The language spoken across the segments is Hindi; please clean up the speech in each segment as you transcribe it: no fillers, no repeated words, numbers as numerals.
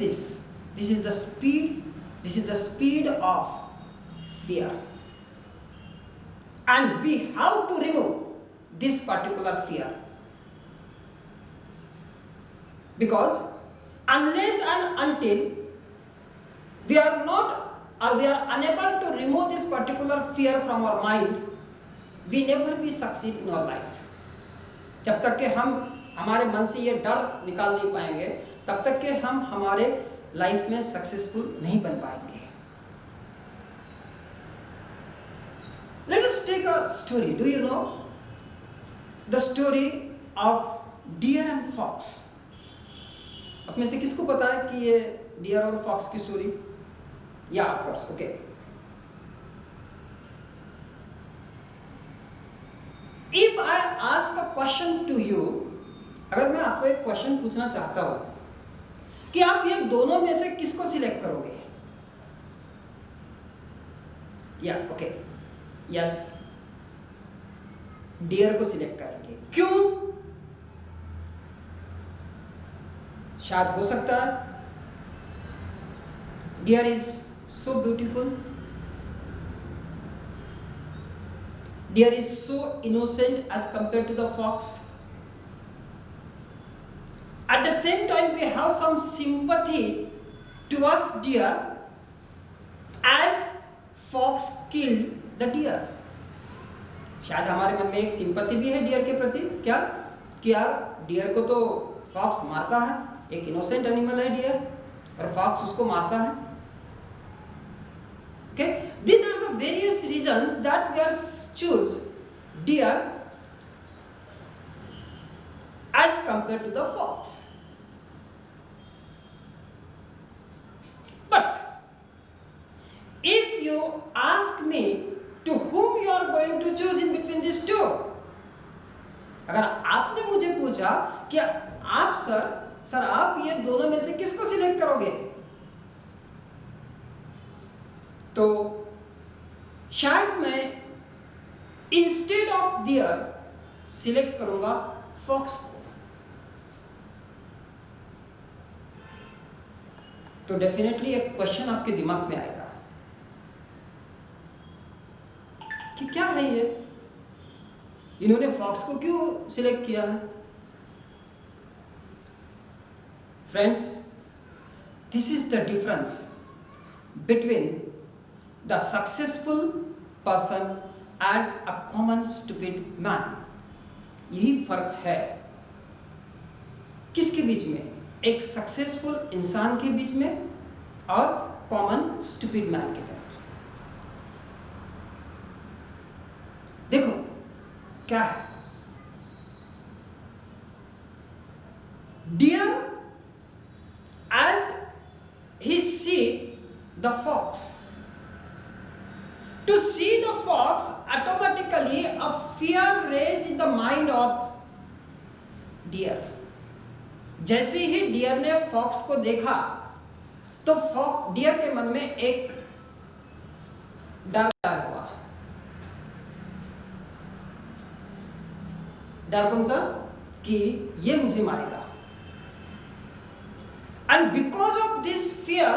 this? This is the speed. This is the speed of fear. And we have to remove this particular fear. Because unless and until we are not, or we are unable to remove this particular fear from our mind, we never be succeed in our life. जब तक कि हम हमारे मन से ये डर निकाल नहीं पाएंगे, तब तक कि हम हमारे लाइफ में सक्सेसफुल नहीं बन पाएंगे. Let us take a story. Do you know the story of deer and fox? आप में से किसको पता है कि ये डियर और फॉक्स की स्टोरी? या of course, okay. If I ask a question to you, अगर मैं आपको एक क्वेश्चन पूछना चाहता हूं कि आप ये दोनों में से किसको सिलेक्ट करोगे? या ओके, यस, डियर को सिलेक्ट करेंगे. क्यों? शायद हो सकता है deer is so beautiful, deer is so innocent as compare to the fox. At the same time we have some sympathy towards deer as fox killed the deer. शायद हमारे मन में एक सिंपैथी भी है डियर के प्रति. क्या कि यार डियर को तो फॉक्स मारता है, एक इनोसेंट एनिमल है डियर, और फॉक्स उसको मारता है. Okay, these are the various reasons that we are choose deer as compared to the fox. But if you ask me to whom you are going to choose in between these two, अगर आपने मुझे पूछा कि आप सर आप ये दोनों में से किसको सिलेक्ट करोगे, तो शायद मैं इंस्टेड ऑफ डियर सिलेक्ट करूंगा फॉक्स को. तो डेफिनेटली एक क्वेश्चन आपके दिमाग में आएगा कि क्या है ये, इन्होंने फॉक्स को क्यों सिलेक्ट किया है? Friends, this is the difference between the successful person and a common stupid man. यही फर्क है किसके बीच में? एक सक्सेसफुल इंसान के बीच में और कॉमन स्टूपिड मैन की तरफ. देखो क्या है, dear as he see the fox, to see the fox automatically a fear raised in the mind of deer. जैसे ही डियर ने फॉक्स को देखा तो डियर के मन में एक डर हुआ. डर कौन सा? कि ये मुझे मारेगा. And because of this fear,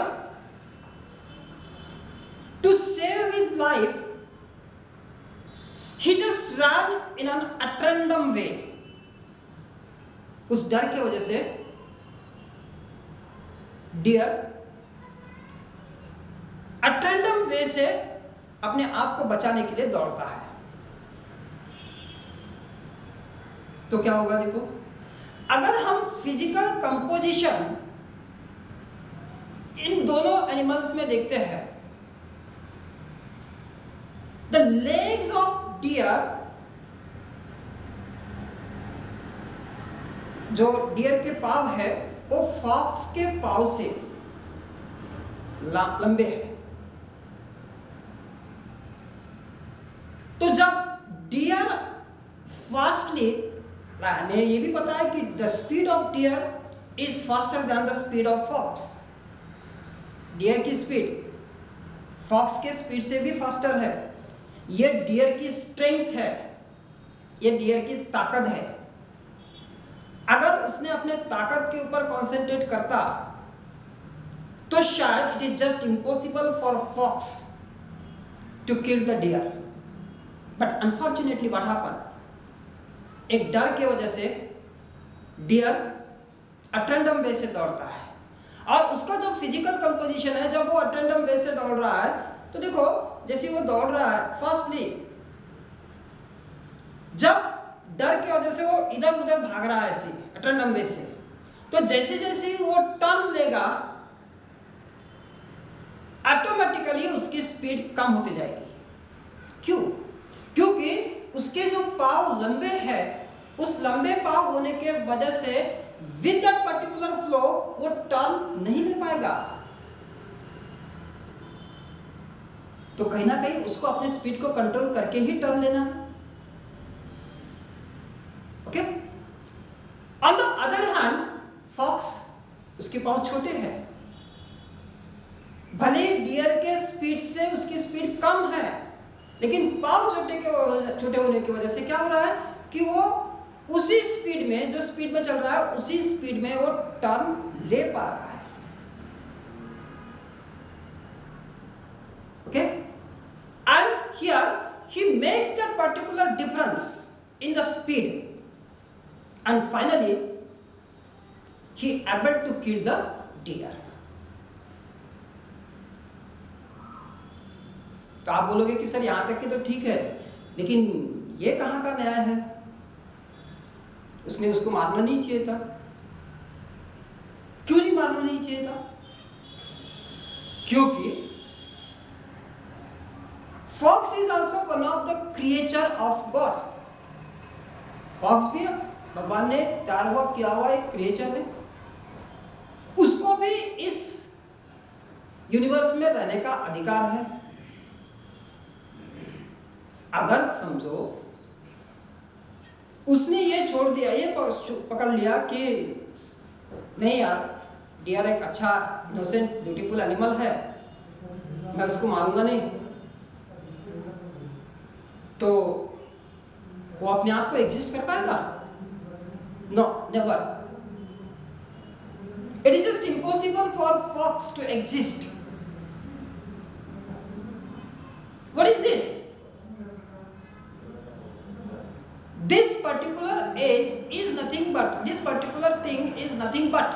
to save his life, he just ran in an at random way. उस डर की वजह से डियर at random way से अपने आप को बचाने के लिए दौड़ता है. तो क्या होगा? देखो, अगर हम फिजिकल कंपोजिशन इन दोनों एनिमल्स में देखते हैं, द लेग्स ऑफ डियर, जो डियर के पाँव है वो फॉक्स के पाँव से लंबे हैं. तो जब डियर फास्टली, हमें ये भी पता है कि the speed of deer is faster than the speed of fox. Deer की स्पीड फॉक्स के स्पीड से भी फास्टर है. ये डियर की स्ट्रेंथ है, ये डियर की ताकत है. अगर उसने अपने ताकत के ऊपर कंसंट्रेट करता it is just impossible for fox to kill the deer. But unfortunately what happened? एक डर के वजह से डियर अटेंडम वे से दौड़ता है, और उसका जो फिजिकल कंपोजिशन है, जब वो अटेंडम वे से दौड़ रहा है तो देखो जैसे वो दौड़ रहा है, फर्स्टली जब डर की वजह से वो इधर उधर भाग रहा है ऐसे अटेंडम वे से, तो जैसे जैसे वो टर्न लेगा ऑटोमेटिकली उसकी स्पीड कम होती जाएगी। क्यों? क्योंकि उसके जो पाँव लंबे हैं, उस लंबे पाँव होने के वजह से विद दैट पर्टिकुलर फ्लो वो टर्न नहीं ले पाएगा। तो कहीं ना कहीं उसको अपने स्पीड को कंट्रोल करके ही टर्न लेना है। Okay, on the other hand fox, उसके पाँव छोटे हैं, भले डियर के स्पीड से उसकी स्पीड कम है, लेकिन पाँव छोटे होने की वजह से क्या हो रहा है कि वो उसी स्पीड में, जो स्पीड में चल रहा है उसी स्पीड में वो टर्न ले पा रहा है। Okay, and here he makes that particular difference in the speed and finally he able to kill the deer. तो आप बोलोगे कि सर यहां तक कि तो ठीक है, लेकिन ये कहां का न्याय है? उसने उसको मारना नहीं चाहिए था। क्यों नहीं मारना नहीं चाहिए था? क्योंकि fox is also one of the creature of God. Fox भी भगवान ने तैयार हुआ किया हुआ एक क्रिएचर है, उसको भी इस यूनिवर्स में रहने का अधिकार है। अगर समझो उसने ये छोड़ दिया, ये पकड़ लिया कि नहीं यार, डियर एक अच्छा इनोसेंट ब्यूटीफुल एनिमल है, मैं उसको मारूंगा नहीं, तो वो अपने आप को एग्जिस्ट कर पाएगा? No, never. It is just impossible for fox to exist. What is this? This particular age is nothing but, this particular thing is nothing but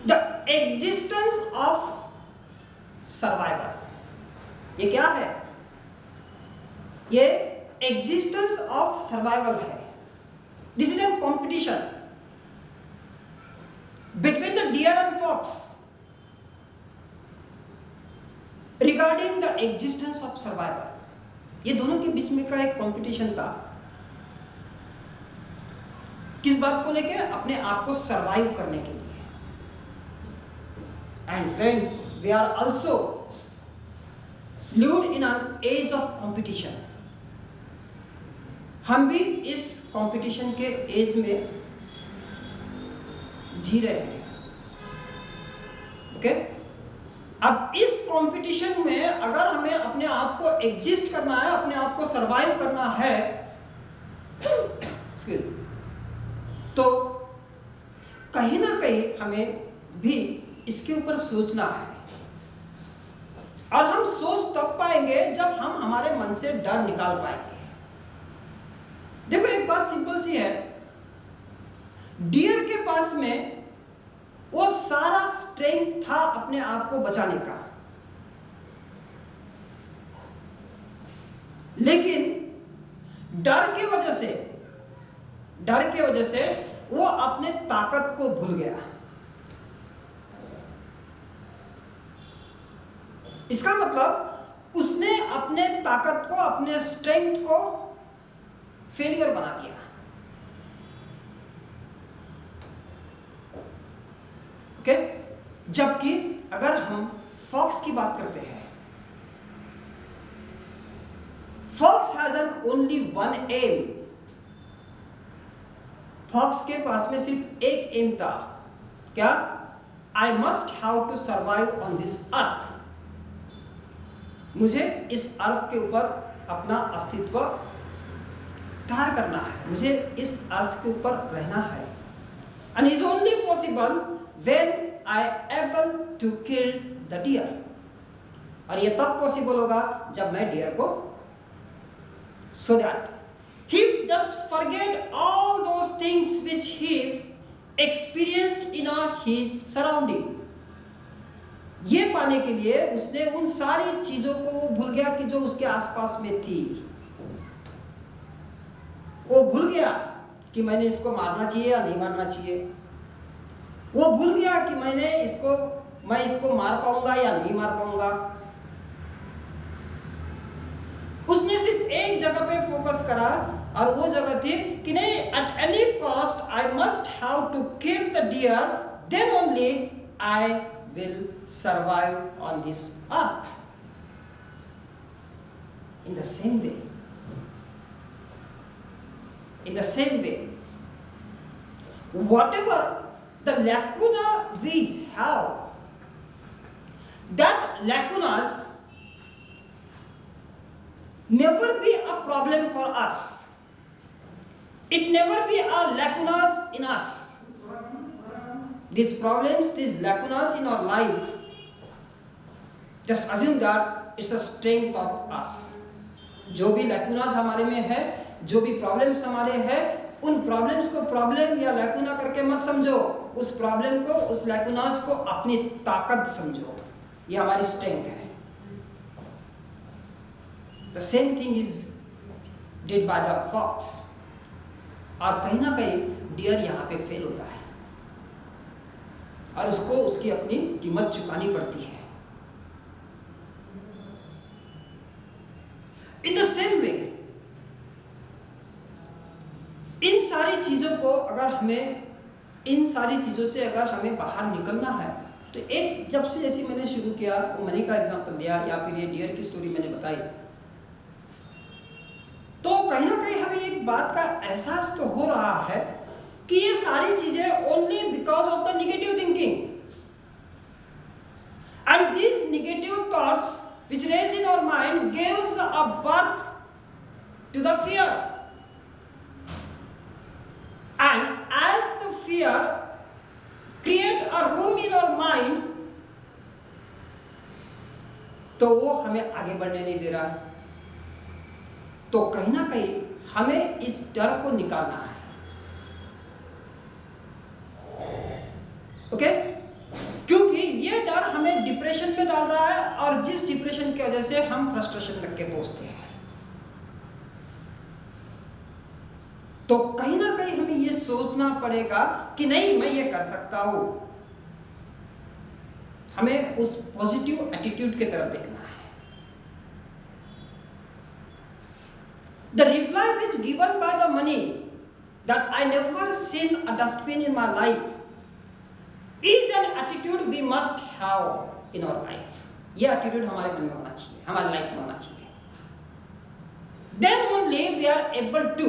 the existence of survival. ये क्या है? ये existence of survival है। This is a competition between the deer and fox regarding the existence of survival. ये दोनों के बीच में का एक कंपटीशन था। किस बात को लेके? अपने आप को सरवाइव करने के लिए। And friends, we are also lived in an age of competition. हम भी इस कंपटीशन के एज में जी रहे हैं। ओके, अब इस कंपटीशन में अगर हमें अपने आप को एग्जिस्ट करना है, अपने आप को सरवाइव करना है, तो कहीं ना कहीं हमें भी इसके ऊपर सोचना है। और हम सोच तब पाएंगे जब हम हमारे मन से डर निकाल पाएंगे। देखो एक बात सिंपल सी है, डियर के पास में वो सारा स्ट्रेंथ था अपने आप को बचाने का, लेकिन डर की वजह से वो अपने ताकत को भूल गया। इसका मतलब उसने अपने ताकत को, अपने स्ट्रेंथ को फेलियर बना दिया। ओके, जबकि अगर हम फॉक्स की बात करते हैं, fox has an only one aim. Fox के पास में सिर्फ एक एम था, क्या? I must have to survive on this earth. मुझे इस अर्थ के ऊपर अपना अस्तित्व धार करना है, मुझे इस अर्थ के ऊपर रहना है। and is only possible when I able to kill the deer. और ये तब पॉसिबल होगा जब मैं डियर को, so that he just forget all those things which he experienced in his surrounding. ये पाने के लिए उसने उन सारी चीजों को वो भूल गया कि जो उसके आसपास में थी। वो भूल गया कि मैंने इसको मारना चाहिए या नहीं मारना चाहिए। वो भूल गया कि मैं इसको मार पाऊंगा या नहीं मार पाऊंगा। उसने सिर्फ एक जगह पे फोकस करा और वो जगह थी कि नहीं, at any cost I must have to kill the deer, then only I will survive on this earth. In the same way, whatever the lacuna we have, that lacunas never be a problem for us. It never be a lacunas in us. These problems, these lacunas in our life, just assume that it's a strength of us. जो भी lacunas हमारे में है, जो भी प्रॉब्लम्स हमारे हैं, उन प्रॉब्लम्स को प्रॉब्लम या लैकुना करके मत समझो। उस प्रॉब्लम को, उस लैकुनास को अपनी ताकत समझो। ये हमारी स्ट्रेंथ है। The same thing is did by the fox. और कहीं ना कहीं डियर यहाँ पे फेल होता है और उसको उसकी अपनी कीमत चुकानी पड़ती है। इन द सेम वे, इन सारी चीज़ों से अगर हमें बाहर निकलना है तो एक, जब से जैसे मैंने शुरू किया, वो मनी का एग्जांपल दिया या फिर ये डियर की स्टोरी मैंने बताई, तो कहीं ना कहीं हमें एक बात का एहसास तो हो रहा है कि ये सारी चीजें only because of the negative thinking, and these negative thoughts which raise in our mind gives a birth to the fear. And as the fear create a room in our mind, तो वो हमें आगे बढ़ने नहीं दे रहा। तो कहीं ना कहीं हमें इस डर को निकालना है। ओके? क्योंकि ये डर हमें डिप्रेशन में डाल रहा है और जिस डिप्रेशन की वजह से हम फ्रस्ट्रेशन तक के पहुंचते हैं। तो कहीं ना कहीं हमें ये सोचना पड़ेगा कि नहीं, मैं ये कर सकता हूं। हमें उस पॉजिटिव एटीट्यूड की तरफ देखना है। The reply which given by the money that I never seen a dustbin in my life is an attitude we must have in our life. ये एटीट्यूड हमारे मन में होना चाहिए, हमारी लाइफ में होना चाहिए। Then only we are able to